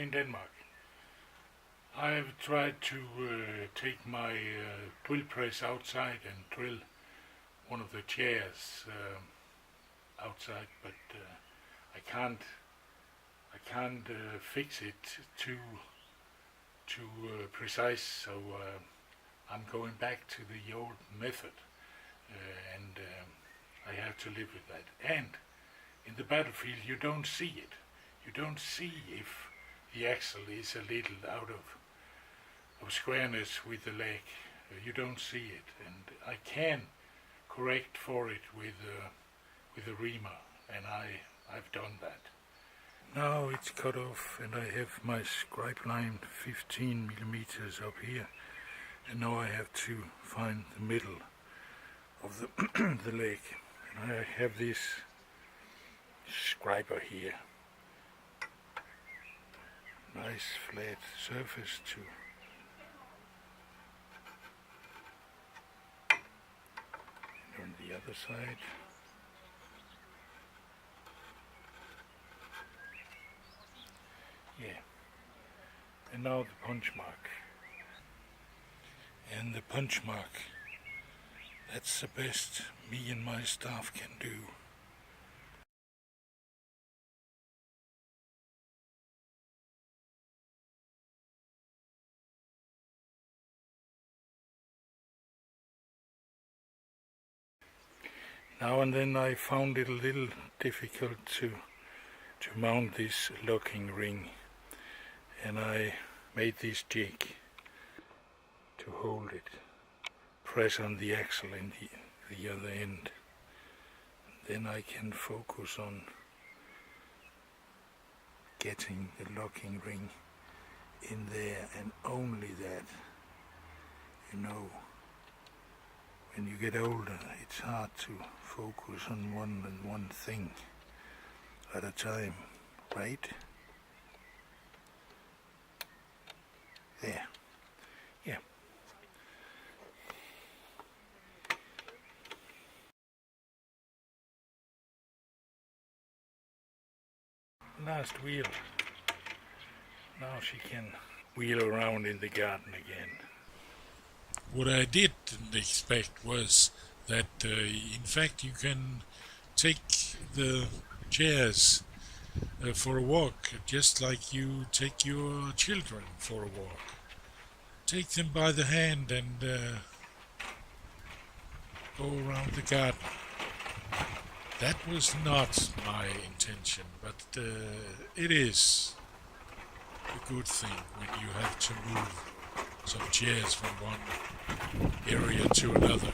in Denmark. I've tried to take my drill press outside and drill one of the chairs outside, but I can't fix it too precise, so I'm going back to the old method, and I have to live with that. And in the battlefield you don't see it. You don't see if the axle is a little out of squareness with the leg. You don't see it, and I can correct for it with a reamer, and I've done that. Now it's cut off, and I have my scribe line 15 millimeters up here, and now I have to find the middle of the leg, and I have this scriber here. Nice flat surface to and on the other side. Yeah. And now the punch mark. And the punch mark, that's the best me and my staff can do. Now and then I found it a little difficult to mount this locking ring, and I made this jig to hold it, press on the axle in the other end. Then I can focus on getting the locking ring in there, and only that. You know, when you get older, it's hard to focus on one thing at a time, right? There. Yeah. Last wheel. Now she can wheel around in the garden again. What I didn't expect was that in fact you can take the chairs for a walk, just like you take your children for a walk. Take them by the hand and go around the garden. That was not my intention, but it is a good thing when you have to move some chairs from one area to another.